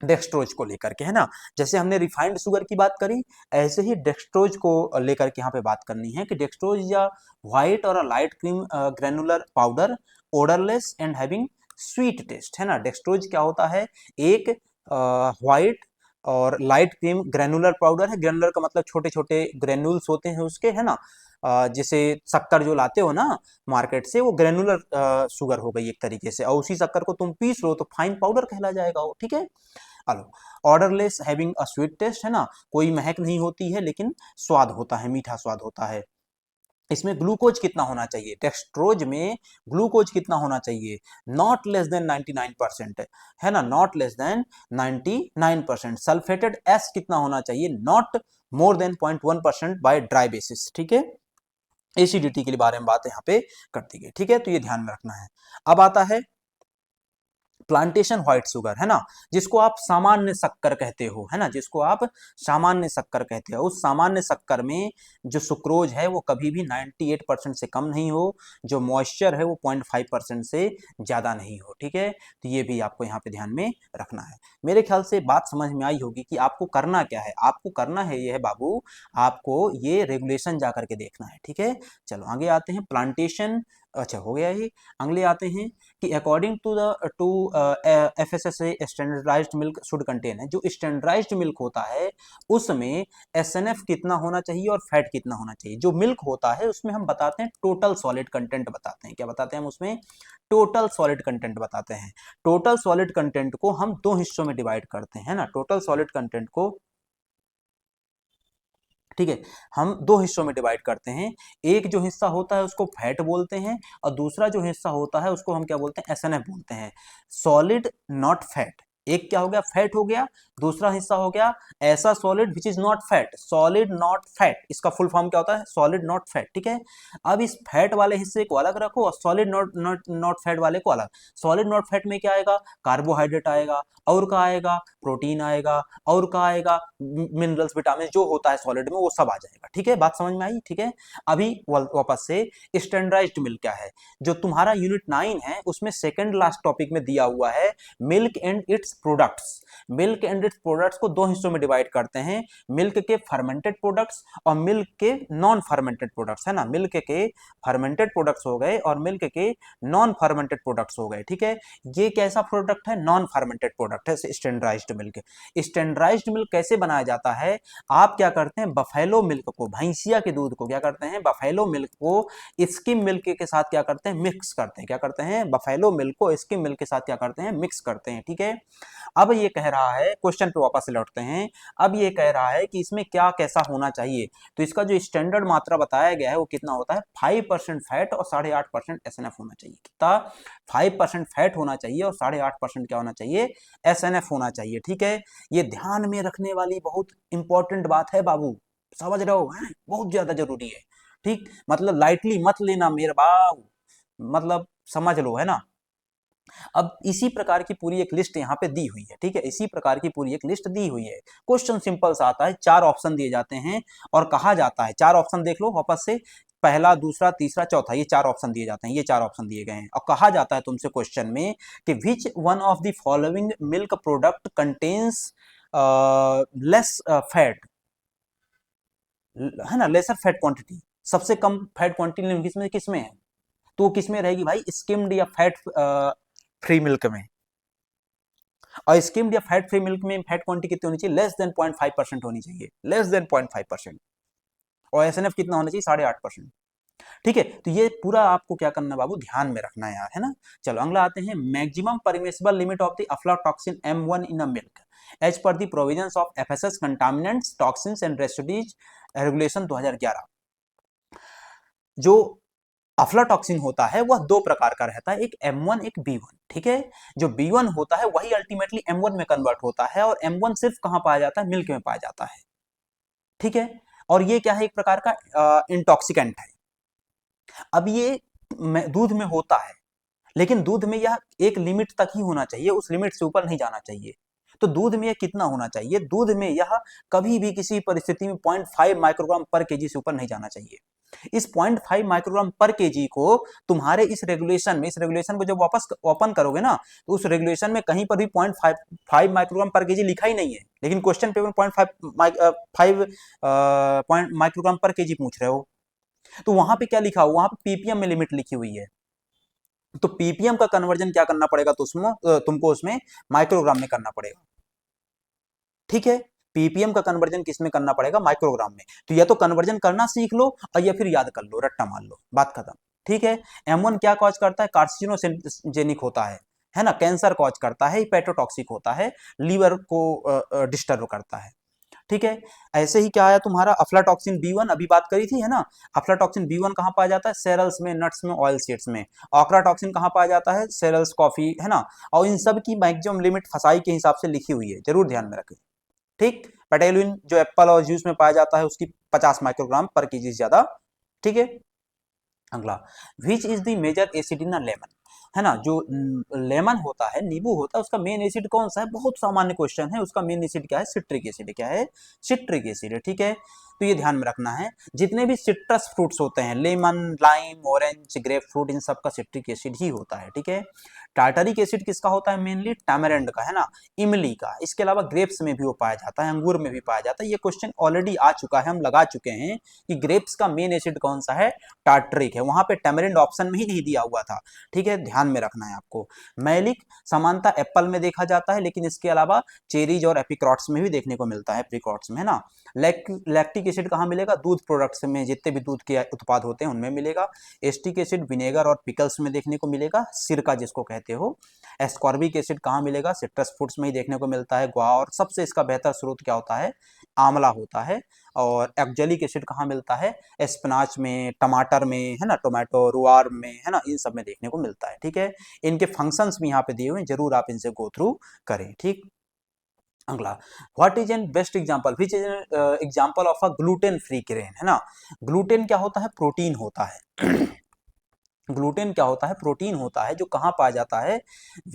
Speaker 1: डेक्सट्रोज को लेकर के, है ना, जैसे हमने रिफाइंड शुगर की बात करी, ऐसे ही डेक्सट्रोज को लेकर के यहाँ पे बात करनी है कि डेक्सट्रोज या व्हाइट और light cream granular powder, odourless and having sweet taste, है ना। डेक्सट्रोज क्या होता है, एक व्हाइट और लाइट क्रीम ग्रेनुलर पाउडर है, ग्रेनुलर का मतलब छोटे छोटे ग्रेनुल्स होते हैं उसके, है ना, जैसे शक्कर जो लाते हो ना मार्केट से, वो ग्रेनुलर शुगर हो गई एक तरीके से, और उसी शक्कर को तुम पीस लो तो फाइन पाउडर कहला जाएगा वो। ठीक है, hello, odourless having a sweet taste, है ना, कोई महक नहीं होती है लेकिन स्वाद होता है, मीठा स्वाद होता है। इसमें ग्लूकोज कितना होना चाहिए, डेक्सट्रोज में ग्लूकोज कितना होना चाहिए, नॉट लेस देन 99%, है ना, not less than 99%। Sulphated ash कितना होना चाहिए, not more than 0.1% by dry basis. ठीक है, एसिडिटी के लिए बारे में बात यहाँ पे कर दी गई। ठीक है, तो ये ध्यान में रखना है। अब आता है प्लांटेशन व्हाइट शुगर, है ना, जिसको आप सामान्य शक्कर कहते हो, है ना, जिसको आप सामान्य शक्कर कहते हो। उस सामान्य शक्कर में जो सुक्रोज है वो कभी भी 98% से कम नहीं हो, जो मॉइस्चर है वो 0.5% से ज्यादा नहीं हो। ठीक है, तो ये भी आपको यहाँ पे ध्यान में रखना है। मेरे ख्याल से बात समझ में आई होगी कि आपको करना क्या है, आपको करना है ये है बाबू, आपको ये रेगुलेशन जा करके देखना है। ठीक है, चलो आगे आते हैं, प्लांटेशन, अच्छा हो गया ये। अगले आते हैं कि according to the to FSSAI standardised milk should contain, है जो स्टैंडर्डाइज्ड मिल्क होता है उसमें SNF कितना होना चाहिए और फैट कितना होना चाहिए। जो मिल्क होता है उसमें हम बताते हैं टोटल सॉलिड कंटेंट बताते हैं, क्या बताते हैं हम उसमें, टोटल सॉलिड कंटेंट बताते हैं। टोटल सॉलिड कंटेंट को हम दो हिस्सों में डिवाइड करते हैं, है ना, टोटल सॉलिड कंटेंट को, ठीक है, हम दो हिस्सों में डिवाइड करते हैं। एक जो हिस्सा होता है उसको फैट बोलते हैं और दूसरा जो हिस्सा होता है उसको हम क्या बोलते हैं, SNF बोलते हैं, सॉलिड नॉट फैट। एक क्या हो गया, फैट हो गया, दूसरा हिस्सा हो गया ऐसा solid which is not fat, solid not fat, इसका फुल फॉर्म क्या होता है, सॉलिड नॉट फैट, ठीक है। अब इस फैट वाले हिस्से को अलग रखो और solid not not not fat वाले को अलग। सॉलिड नॉट फैट में क्या आएगा, कार्बोहाइड्रेट आएगा, और का आएगा प्रोटीन आएगा, और का आएगा मिनरल्स विटामिन, जो होता है सॉलिड में वो सब आ जाएगा, ठीक है, बात समझ में आई, ठीक है। अभी वापस से स्टैंडर्डाइज्ड मिल्क क्या है, जो तुम्हारा यूनिट 9 है उसमें सेकंड लास्ट टॉपिक में दिया हुआ है, milk and its products. Milk and its products को दो हिस्सों में डिवाइड करते हैं, मिल्क के फर्मेंटेड प्रोडक्ट्स और मिल्क के नॉन फर्मेंटेड प्रोडक्ट्स, है ना, मिल्क के फर्मेंटेड प्रोडक्ट्स हो गए और मिल्क के नॉन फर्मेंटेड प्रोडक्ट्स हो गए, ठीक है। ये कैसा प्रोडक्ट है, नॉन फर्मेंटेड प्रोडक्ट है स्टैंडर्डाइज्ड मिल्क। स्टैंडर्डाइज्ड मिल्क कैसे बनाया जाता है, आप क्या करते हैं, बफेलो मिल्क को, भैंसिया के दूध को क्या करते हैं, बफेलो मिल्क को स्किम मिल्क के साथ क्या करते हैं, मिक्स करते हैं, क्या करते हैं, बफेलो मिल्क को स्किम मिल्क के साथ क्या करते हैं, मिक्स करते हैं, ठीक है। अब ये कह रहा है, क्वेश्चन पे वापस लौटते हैं, अब ये कह रहा है कि इसमें क्या कैसा होना चाहिए, तो इसका जो स्टैंडर्ड मात्रा बताया गया है वो कितना होता है, 5% फैट और 8.5% एसएनएफ होना चाहिए, कितना, 5% फैट होना चाहिए और 8.5% क्या होना चाहिए, एसएनएफ होना चाहिए, ठीक है। ये ध्यान में रखने वाली बहुत इंपॉर्टेंट बात है बाबू, समझ रहे हो, है बहुत ज्यादा जरूरी है, ठीक, मतलब लाइटली मत लेना मेरे बाबू, मतलब समझ लो, है ना। अब इसी प्रकार की पूरी एक लिस्ट यहाँ पे दी हुई है, ठीक है, इसी प्रकार की पूरी एक लिस्ट दी हुई है। क्वेश्चन सिंपल सा आता है, 4 ऑप्शन दिए जाते हैं और कहा जाता है, 4 ऑप्शन देख लो वापस से, पहला दूसरा तीसरा चौथा, ये 4 ऑप्शन दिए जाते हैं, ये 4 ऑप्शन दिए गए हैं और कहा जाता है तुमसे क्वेश्चन में कि which one of the following milk product contains less fat, है ना, लेसर फैट क्वांटिटी, सबसे कम फैट क्वांटिटी किसमें किसमें है, तो किसमें रहेगी भाई, स्किम्ड या फैट फ्री मिल्क में। और स्किम्ड या फैट फ्री मिल्क में फैट क्वांटिटी कितनी होनी चाहिए, लेस देन 0.5% होनी चाहिए, लेस देन 0.5%। और एसएनएफ कितना होना चाहिए, 8.5%, ठीक है। तो ये पूरा आपको क्या करना है बाबू, ध्यान में रखना है यार, है ना। चलो अगला आते हैं, maximum permissible limit of the aflatoxin M1 in a milk as per the provisions of FSS contaminants toxins and residues regulation 2011। जो अफ्लाटॉक्सिन होता है वह दो प्रकार का रहता है, एक M1 एक B1, ठीक है। जो B1 होता है वही अल्टीमेटली M1 में कन्वर्ट होता है और M1 सिर्फ कहां पाया जाता है, मिल्क में पाया जाता है, ठीक है। और ये क्या है, एक प्रकार का इंटॉक्सिकेंट है। अब ये दूध में होता है, लेकिन दूध में यह एक लिमिट तक ही होना चाहिए, उस लिमिट से ऊपर नहीं जाना चाहिए। तो दूध में यह कितना होना चाहिए, दूध में यह कभी भी किसी परिस्थिति में 0.5 माइक्रोग्राम पर केजी से ऊपर नहीं जाना चाहिए। इस 0.5 माइक्रोग्राम पर केजी को तुम्हारे इस रेगुलेशन में, इस रेगुलेशन को जब वापस ओपन करोगे ना, तो उस रेगुलेशन में कहीं पर भी 0.5 माइक्रोग्राम पर केजी लिखा ही नहीं है, लेकिन क्वेश्चन पेपर में 0.5 माइक्रोग्राम पर केजी पूछ रहे हो, तो वहां पे क्या लिखा हुआ, वहां पे पीपीएम में लिमिट लिखी हुई है। तो पीपीएम का कन्वर्जन क्या करना पड़ेगा, तो उसमें तुमको उसमें माइक्रोग्राम में करना पड़ेगा, ठीक है। पीपीएम का कन्वर्जन किस में करना पड़ेगा, माइक्रोग्राम में। तो या तो कन्वर्जन करना सीख लो और या फिर याद कर लो, रट्टा मार लो, बात खत्म, ठीक है। M1 क्या कॉज करता है, कार्सिनोजेनिक होता है ना, कैंसर कॉज करता है, हिपैटोटॉक्सिक होता है, लीवर को डिस्टर्ब करता है, ठीक है। ऐसे ही क्या आया तुम्हारा अफ्लाटॉक्सिन B1, अभी बात करी थी, है ना। अफ्लाटॉक्सिन B1 कहां पाया जाता है, सेरल्स में, नट्स में, ऑयल सीड्स में। ऑक्राटॉक्सिन कहां पाया जाता है, सेरल्स, कॉफी, है ना। और इन सब की मैक्सिमम लिमिट फसाई के हिसाब से लिखी हुई है, जरूर ध्यान में रखें, ठीक। पेटेलुइन जो एप्पल और जूस में पाया जाता है उसकी 50 माइक्रोग्राम पर केजी से ज्यादा, ठीक है। अगला, which is the major acid in lemon, है ना। जो लेमन होता है, नींबू होता है, उसका मेन एसिड कौन सा है, बहुत सामान्य क्वेश्चन है, उसका मेन एसिड क्या है, सिट्रिक एसिड, क्या है, सिट्रिक एसिड है, ठीक है। तो ये ध्यान में रखना है, जितने भी सिट्रस फ्रूट्स होते हैं, lemon, lime, orange, grapefruit, इन सब का सिट्रिक एसिड ही होता है, ठीक है। टार्टरिक एसिड किसका होता है, मेनली टैमरिंड का, है ना, इमली का। इसके अलावा ग्रेप्स में भी वो पाया जाता है, अंगूर में भी पाया जाता है। ये क्वेश्चन ऑलरेडी आ चुका है, हम लगा चुके हैं कि ग्रेप्स का मेन एसिड कौन सा है, टार्टरिक है, वहां पे टैमरिंड ऑप्शन में ही नहीं दिया हुआ था, ठीक है, ध्यान में रखना है आपको। मैलिक समानता एप्पल में देखा जाता है, लेकिन इसके अलावा चेरीज और एप्रिकॉट्स में भी देखने को मिलता है, एप्रिकॉट्स में, है ना। लैक्टिक एसिटिक एसिड कहाँ मिलेगा? दूध प्रोडक्ट्स में, जितने भी दूध के उत्पाद होते हैं उनमें मिलेगा। एसिटिक एसिड विनेगर और पिकल्स में देखने को मिलेगा, सिरका जिसको कहते हो। एस्कॉर्बिक एसिड कहाँ मिलेगा? सिट्रस फ्रूट्स में ही देखने को मिलता है, गुआ, और सबसे इसका बेहतर स्रोत क्या होता है? आंवला होता है। और एक्जेलिक एसिड कहाँ मिलता है? स्पिनाच में, टमाटर में, है ना, टोमेटो, रुआर में, है ना, इन सब में देखने को मिलता है। ठीक है, इनके फंक्शंस भी यहाँ पे दिए हुए हैं, जरूर आप इनसे गो थ्रू करें। ठीक, अगला, what is an best example, which is an example of a gluten free grain, है ना। ग्लूटेन क्या होता है? प्रोटीन होता है। ग्लूटेन क्या होता है? प्रोटीन होता है, जो कहाँ पाया जाता है?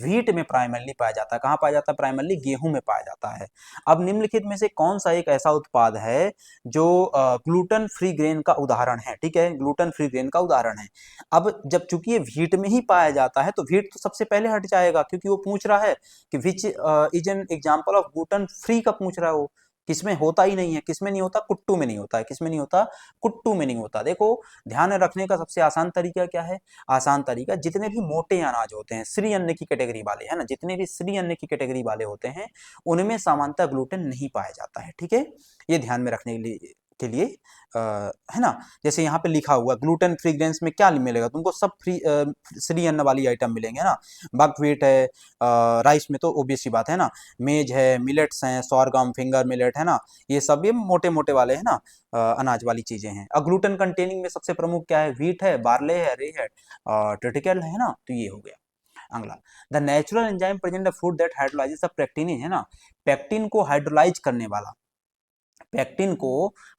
Speaker 1: व्हीट में प्राइमरली पाया जाता है। कहाँ पाया जाता है? प्राइमरली गेहूं में पाया जाता है। अब निम्नलिखित में से कौन सा एक ऐसा उत्पाद है जो ग्लूटेन फ्री ग्रेन का उदाहरण है? ठीक है, ग्लूटेन फ्री ग्रेन का उदाहरण है। अब जब चूंकि ये व्हीट में ही पाया जाता है तो व्हीट तो सबसे पहले हट जाएगा, क्योंकि वो पूछ रहा है कि which is an example of gluten free का पूछ रहा है वो। किसमें होता ही नहीं है? किसमें नहीं होता? कुट्टू में नहीं होता है। किसमें नहीं होता? कुट्टू में नहीं होता। देखो, ध्यान रखने का सबसे आसान तरीका क्या है? आसान तरीका, जितने भी मोटे अनाज होते हैं, श्री अन्न की कैटेगरी वाले, है ना, जितने भी श्री अन्न की कैटेगरी वाले होते हैं उनमें सामान्यतः ग्लूटेन नहीं पाया जाता है। ठीक है, ये ध्यान में रखने के लिए है ना। जैसे यहाँ पे लिखा हुआ ग्लूटेन फ्री ग्रेन्स में क्या मिलेगा तुमको? सब फ्री श्री अन्न वाली आइटम मिलेंगे ना। बकव्हीट है, राइस में तो ओबियस सी बात है ना, मेज है, मिलेट्स हैं, सॉरगम, फिंगर मिलेट, है ना, ये सब ये मोटे मोटे वाले है ना, अनाज वाली चीजें हैं। अब ग्लूटेन कंटेनिंग में सबसे प्रमुख क्या है? व्हीट है, बार्ले है, रे है, ट्रिटिकल है ना, तो ये हो गया। अगला, the natural enzyme present the food that hydrolyses the pectin, है ना। पेक्टिन को हाइड्रोलाइज करने वाला, पेक्टिन को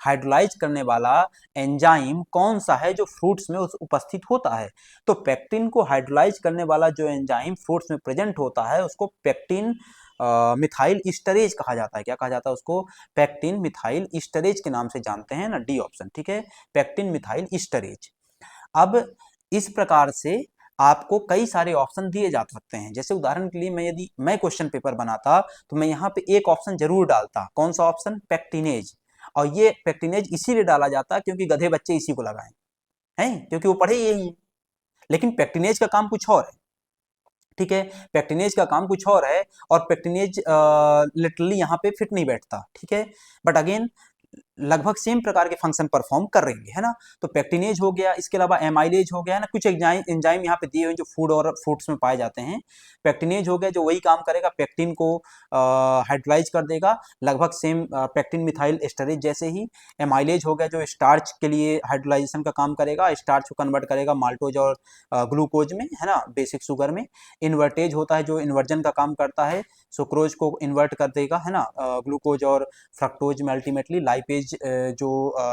Speaker 1: हाइड्रोलाइज करने वाला एंजाइम कौन सा है जो फ्रूट्स में उपस्थित होता है? तो पेक्टिन को हाइड्रोलाइज करने वाला जो एंजाइम फ्रूट्स में प्रेजेंट होता है उसको पेक्टिन मिथाइल ईस्टरेज कहा जाता है। क्या कहा जाता है उसको? पेक्टिन मिथाइल ईस्टरेज के नाम से जानते हैं ना, डी ऑप्शन। ठीक है, पेक्टिन मिथाइल ईस्टरेज। अब इस प्रकार से आपको कई सारे ऑप्शन दिए जा सकते हैं। जैसे उदाहरण के लिए, मैं यदि मैं क्वेश्चन पेपर बनाता तो मैं यहाँ पे एक ऑप्शन जरूर डालता। कौन सा ऑप्शन? पेक्टिनेज। और ये पेक्टिनेज इसीलिए डाला जाता है क्योंकि गधे बच्चे इसी को लगाएं हैं, क्योंकि वो पढ़े यही है। लेकिन पेक्टिनेज का काम कुछ और है। ठीक है, पेक्टिनेज का काम कुछ और है, और पेक्टिनेज लिटरली यहाँ पे फिट नहीं बैठता। ठीक है, बट अगेन लगभग सेम प्रकार के फंक्शन परफॉर्म कर रही है ना। तो पेक्टिनेज हो गया, इसके अलावा एमाइलेज हो गया, है ना, कुछ एंजाइम यहाँ पे दिए हुए जो फूड और फ्रूट्स में पाए जाते हैं। पेक्टिनेज हो गया जो वही काम करेगा, पेक्टिन को हाइड्रोलाइज कर देगा, लगभग सेम पेक्टिन मिथाइल एस्टरेज जैसे ही। एमाइलेज हो गया जो स्टार्च के लिए हाइड्रोलाइजेशन का काम करेगा, स्टार्च को कन्वर्ट करेगा माल्टोज और ग्लूकोज में, है ना, बेसिक शुगर में। इन्वर्टेज होता है जो इन्वर्जन का काम करता है, सुक्रोज को इन्वर्ट कर देगा, है ना, ग्लूकोज और फ्रक्टोज में। अल्टीमेटली लाइपेज जो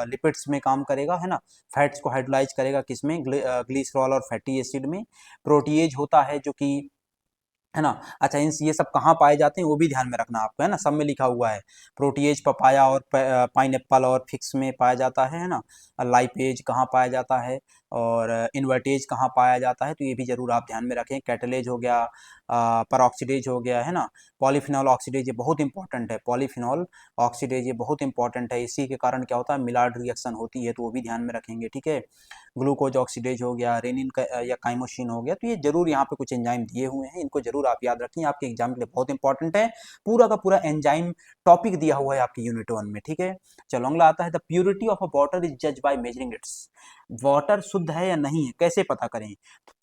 Speaker 1: लिपिड्स में काम करेगा, है ना, फैट्स को हाइड्रोलाइज करेगा, किसमें? ग्लिसरॉल और फैटी एसिड में। प्रोटीएज होता है जो कि, है ना, अच्छा, इन ये सब कहाँ पाए जाते हैं वो भी ध्यान में रखना आपको, है ना, सब में लिखा हुआ है। प्रोटीएज पपाया और पाइनएप्पल और फिक्स में पाया जाता है ना। लाइपेज कहाँ पाया जाता है, और इन्वर्टेज कहाँ पाया जाता है, तो ये भी जरूर आप ध्यान में रखें। कैटलेज हो गया, परऑक्सीडेज हो गया, है ना। पॉलीफिनॉल ऑक्सीडेज ये बहुत इंपॉर्टेंट है, पॉलीफिनॉल ऑक्सीडेज ये बहुत इंपॉर्टेंट है। इसी के कारण क्या होता है? मिलार्ड रिएक्शन होती है, तो वो भी ध्यान में रखेंगे। ठीक है, ग्लूकोज ऑक्सीडेज हो गया, रेनिन या काइमोसिन हो गया, तो ये जरूर यहाँ पे कुछ एंजाइम दिए हुए हैं, इनको जरूर आप याद रखें, आपके एग्जाम के लिए बहुत इंपॉर्टेंट है। पूरा का पूरा एंजाइम टॉपिक दिया हुआ है आपके यूनिट 1 में। ठीक है, चलो अगला आता है, the purity of a water is जज बाय मेजरिंग इट्स। वाटर शुद्ध है या नहीं है कैसे पता करें?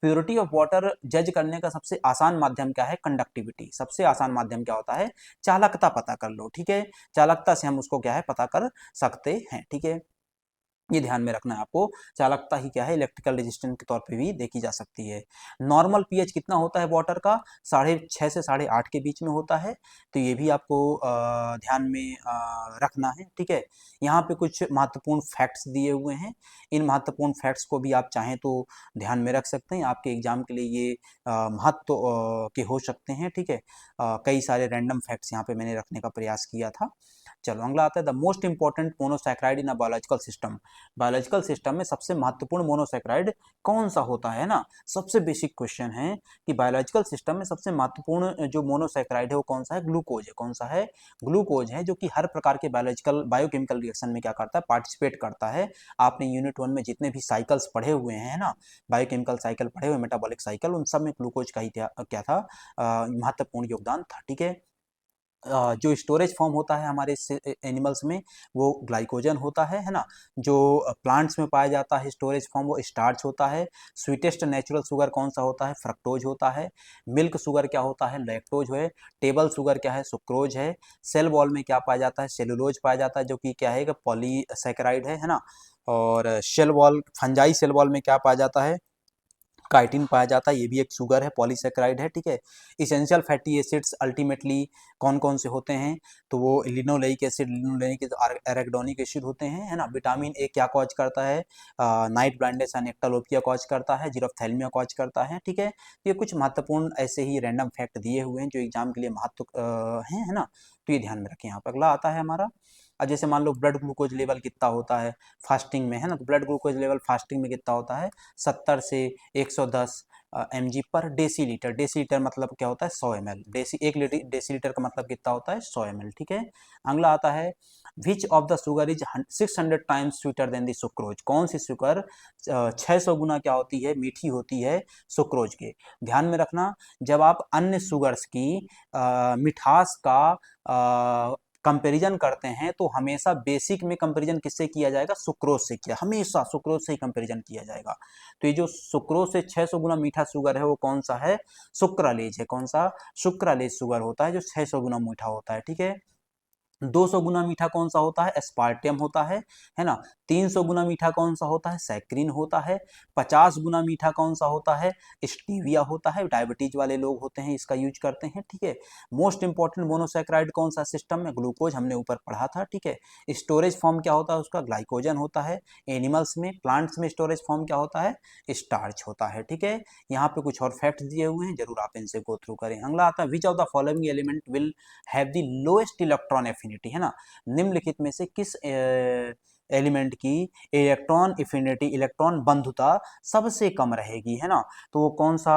Speaker 1: प्योरिटी ऑफ वाटर जज करने का सबसे आसान माध्यम क्या है? कंडक्टिविटी। सबसे आसान माध्यम क्या होता है? चालकता पता कर लो। ठीक है, चालकता से हम उसको क्या है? पता कर सकते हैं। ठीक है, ये ध्यान में रखना है आपको। चालकता ही क्या है? इलेक्ट्रिकल रेजिस्टेंस के तौर पे भी देखी जा सकती है। नॉर्मल पीएच कितना होता है वाटर का? 6.5 से 8.5 के बीच में होता है, तो ये भी आपको ध्यान में रखना है। ठीक है, यहाँ पे कुछ महत्वपूर्ण फैक्ट्स दिए हुए हैं, इन महत्वपूर्ण फैक्ट्स को भी आप चाहें तो ध्यान में रख सकते हैं, आपके एग्जाम के लिए ये महत्व के हो सकते हैं। ठीक है, कई सारे रैंडम फैक्ट्स यहाँ पे मैंने रखने का प्रयास किया था। चलो अगला आता है, the most important monosaccharide in a biological system. Biological system में सबसे महत्वपूर्ण मोनोसैक्राइड कौन सा होता है ना? सबसे बेसिक क्वेश्चन है कि बायोलॉजिकल सिस्टम में सबसे महत्वपूर्ण जो मोनोसैक्राइड है वो कौन सा है? ग्लूकोज है। कौन सा है? ग्लूकोज है, जो कि हर प्रकार के बायोकेमिकल रिएक्शन में क्या करता है? पार्टिसिपेट करता है। आपने यूनिट 1 में जितने भी साइकिल्स पढ़े हुए हैं ना, बायोकेमिकल साइकिल पढ़े हुए, मेटाबॉलिक साइकिल, उन सब में ग्लूकोज का ही क्या था? महत्वपूर्ण योगदान था। ठीक है, जो स्टोरेज फॉर्म होता है हमारे एनिमल्स में वो ग्लाइकोजन होता है ना। जो प्लांट्स में पाया जाता है स्टोरेज फॉर्म वो स्टार्च होता है। स्वीटेस्ट नेचुरल शुगर कौन सा होता है? फ्रक्टोज होता है। मिल्क शुगर क्या होता है? लैक्टोज है। टेबल शुगर क्या है? सुक्रोज है। सेल वॉल में क्या पाया जाता है? सेलुलोज पाया जाता है, जो कि क्या है? पॉलीसैकेराइड है ना। और cell wall, fungi cell wall में क्या पाया जाता है? काइटिन पाया जाता है, ये भी एक शुगर है, पॉलीसेकेराइड है, ठीक है। इसेंशियल फैटी एसिड्स अल्टीमेटली कौन कौन से होते हैं? तो वो linoleic acid, linoleic arachidonic acid होते हैं, है ना। विटामिन ए क्या कॉज करता है? नाइट ब्लाइंडनेस एंड एक्टालोपिया कॉज करता है, जीरोफ्थैल्मिया कॉज करता है, ठीक है। ये कुछ महत्वपूर्ण ऐसे ही रैंडम फैक्ट दिए हुए हैं जो एग्जाम के लिए महत्व हैं, है ना। तो ये ध्यान में रखें। यहाँ पर अगला आता है हमारा, अब जैसे मान लो ब्लड ग्लूकोज लेवल कितना होता है फास्टिंग में, है ना। तो ब्लड ग्लूकोज लेवल फास्टिंग में कितना होता है? 70 से 110 mg पर डेसीलीटर। डेसीलीटर मतलब क्या होता है? 100 ml। एक डेसीलीटर का मतलब कितना होता है? 100 ml, ठीक है। अगला आता है, विच of the sugar is 600 times sweeter than the sucrose. कौन सी शुगर 600 गुना क्या होती है? मीठी होती है सुक्रोज के। ध्यान में रखना, जब आप अन्य शुगर्स की मिठास का कंपैरिजन करते हैं तो हमेशा बेसिक में कंपैरिजन किससे किया जाएगा? सुक्रोज से किया, हमेशा सुक्रोज से ही कंपैरिजन किया जाएगा। तो ये जो सुक्रोज से 600 गुना मीठा शुगर है वो कौन सा है? सुक्रालेज है। कौन सा? सुक्रालेज शुगर होता है जो 600 गुना मीठा होता है, ठीक है। 200 गुना मीठा कौन सा होता है? एस्पार्टियम होता है ना। 300 गुना मीठा कौन सा होता है? सैक्रिन होता है। 50 गुना मीठा कौन सा होता है? स्टीविया होता है। डायबिटीज वाले लोग होते हैं इसका यूज करते हैं, ठीक है। मोस्ट इंपॉर्टेंट मोनोसैकेराइड कौन सा सिस्टम में? ग्लूकोज, हमने ऊपर पढ़ा था, ठीक है। स्टोरेज फॉर्म क्या होता है उसका? ग्लाइकोजन होता है। एनिमल्स में, प्लांट्स में स्टोरेज फॉर्म क्या होता है? स्टार्च होता है, ठीक है। यहाँ पे कुछ और फैक्ट दिए हुए हैं, जरूर आप इनसे गो थ्रू करें। अगला आता है, विच of the following element will have the lowest electron affinity, है ना। निम्नलिखित में से किस एलिमेंट की इलेक्ट्रॉन एफिनिटी, इलेक्ट्रॉन बंधुता सबसे कम रहेगी, है ना। तो वो कौन सा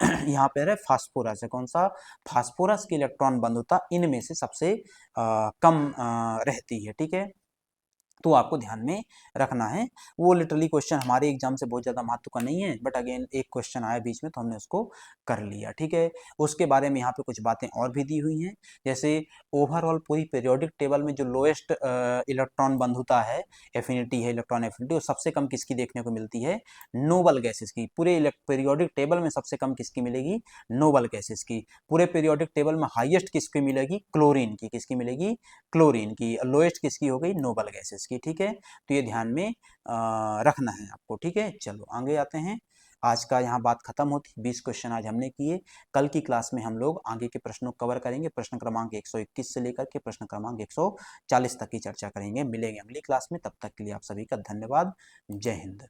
Speaker 1: यहाँ पे है? फास्फोरस है। कौन सा? फास्फोरस की इलेक्ट्रॉन बंधुता इनमें से सबसे कम रहती है, ठीक है। तो आपको ध्यान में रखना है। वो लिटरली क्वेश्चन हमारे एग्जाम से बहुत ज़्यादा महत्व का नहीं है, बट अगेन एक क्वेश्चन आया बीच में तो हमने उसको कर लिया, ठीक है। उसके बारे में यहाँ पे कुछ बातें और भी दी हुई हैं, जैसे ओवरऑल पूरी पीरियोडिक टेबल में जो लोएस्ट इलेक्ट्रॉन बंधुता है, एफिनिटी है, इलेक्ट्रॉन एफिनिटी, वो सबसे कम किसकी देखने को मिलती है? नोबल गैसेस की। पूरे पीरियोडिक टेबल में सबसे कम किसकी मिलेगी? नोबल गैसेस की। पूरे पीरियोडिक टेबल में हाईएस्ट किसकी मिलेगी? क्लोरीन की। किसकी मिलेगी? क्लोरीन की। लोएस्ट किसकी हो गई? नोबल गैसेस की, ठीक है। तो ये ध्यान में रखना है आपको, ठीक है। चलो आगे आते हैं। आज का यहाँ बात खत्म होती, 20 क्वेश्चन आज हमने किए। कल की क्लास में हम लोग आगे के प्रश्नों को कवर करेंगे। प्रश्न क्रमांक 121 से लेकर के प्रश्न क्रमांक 140 तक की चर्चा करेंगे। मिलेंगे अगली क्लास में, तब तक के लिए आप सभी का धन्यवाद। जय हिंद।